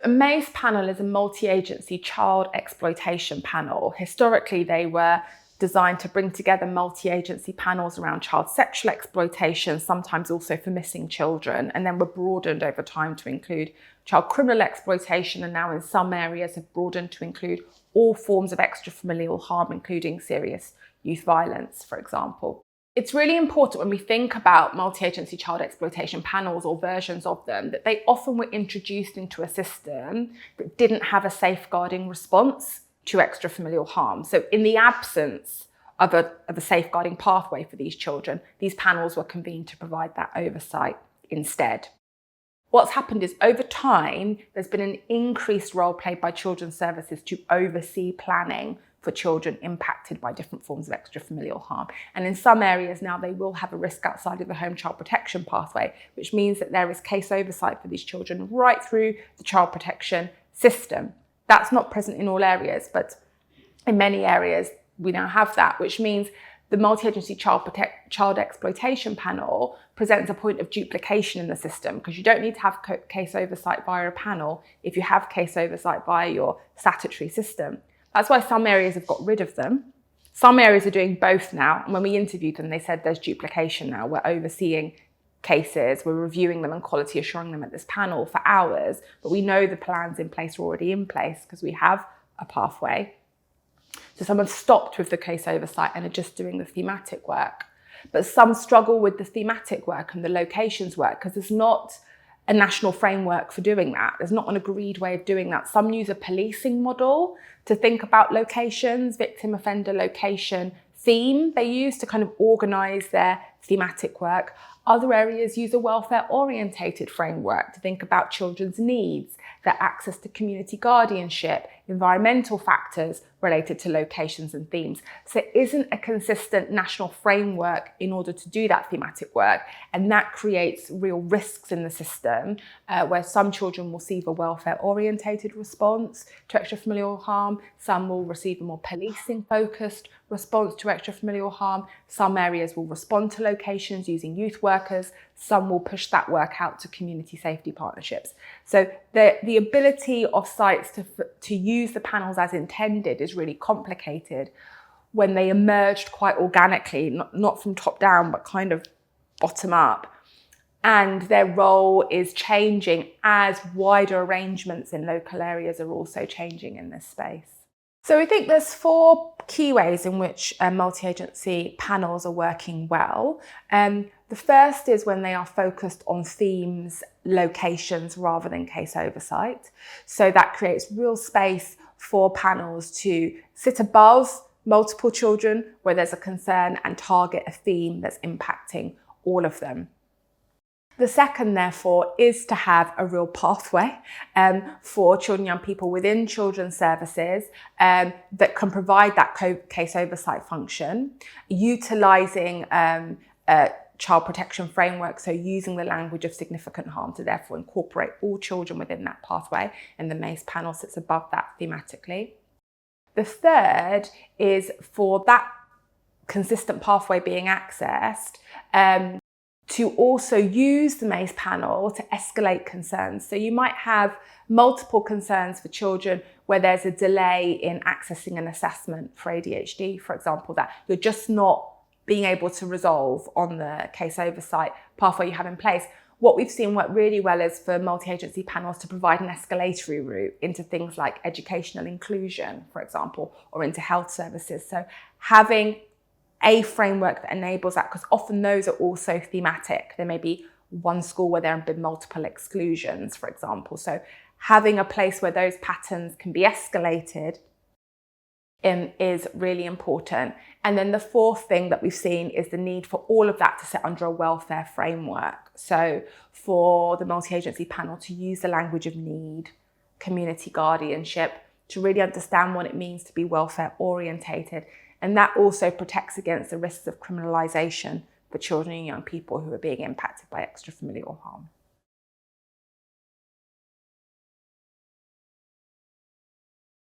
A MACE panel is a multi-agency child exploitation panel. Historically, they were designed to bring together multi-agency panels around child sexual exploitation, sometimes also for missing children, and then were broadened over time to include child criminal exploitation, and now in some areas have broadened to include all forms of extrafamilial harm, including serious youth violence, for example. It's really important when we think about multi-agency child exploitation panels or versions of them that they often were introduced into a system that didn't have a safeguarding response to extrafamilial harm. So in the absence of a safeguarding pathway for these children, these panels were convened to provide that oversight instead. What's happened is over time, there's been an increased role played by children's services to oversee planning for children impacted by different forms of extrafamilial harm. And in some areas now, they will have a risk outside of the home child protection pathway, which means that there is case oversight for these children right through the child protection system. That's not present in all areas, but in many areas, we now have that, which means the multi-agency child exploitation panel presents a point of duplication in the system, because you don't need to have case oversight via a panel if you have case oversight via your statutory system. That's why some areas have got rid of them. Some areas are doing both now. And when we interviewed them, they said there's duplication now. We're overseeing cases, we're reviewing them and quality assuring them at this panel for hours, but we know the plans in place are already in place because we have a pathway. So some have stopped with the case oversight and are just doing the thematic work. But some struggle with the thematic work and the locations work because there's not a national framework for doing that. There's not an agreed way of doing that. Some use a policing model to think about locations, victim offender location theme they use to kind of organise their thematic work. Other areas use a welfare-orientated framework to think about children's needs, their access to community guardianship, environmental factors related to locations and themes. So it isn't a consistent national framework in order to do that thematic work. And that creates real risks in the system where some children will receive a welfare-orientated response to extrafamilial harm. Some will receive a more policing-focused response to extrafamilial harm. Some areas will respond to locations using youth workers. Some will push that work out to community safety partnerships. So the ability of sites to use the panels as intended is really complicated when they emerged quite organically, not from top down, but kind of bottom up. And their role is changing as wider arrangements in local areas are also changing in this space. So we think there's 4 key ways in which multi-agency panels are working well. The first is when they are focused on themes, locations, rather than case oversight. So that creates real space for panels to sit above multiple children where there's a concern and target a theme that's impacting all of them. The second, therefore, is to have a real pathway for children and young people within children's services that can provide that case oversight function, utilising child protection framework, so using the language of significant harm to therefore incorporate all children within that pathway, and the MACE panel sits above that thematically. The third is for that consistent pathway being accessed, to also use the MACE panel to escalate concerns. So you might have multiple concerns for children where there's a delay in accessing an assessment for ADHD, for example, that you're just not being able to resolve on the case oversight pathway you have in place. What we've seen work really well is for multi-agency panels to provide an escalatory route into things like educational inclusion, for example, or into health services. So having a framework that enables that, because often those are also thematic. There may be one school where there have been multiple exclusions, for example. So having a place where those patterns can be escalated is really important. And then the fourth thing that we've seen is the need for all of that to sit under a welfare framework. So for the multi-agency panel to use the language of need, community guardianship, to really understand what it means to be welfare orientated. And that also protects against the risks of criminalisation for children and young people who are being impacted by extrafamilial harm.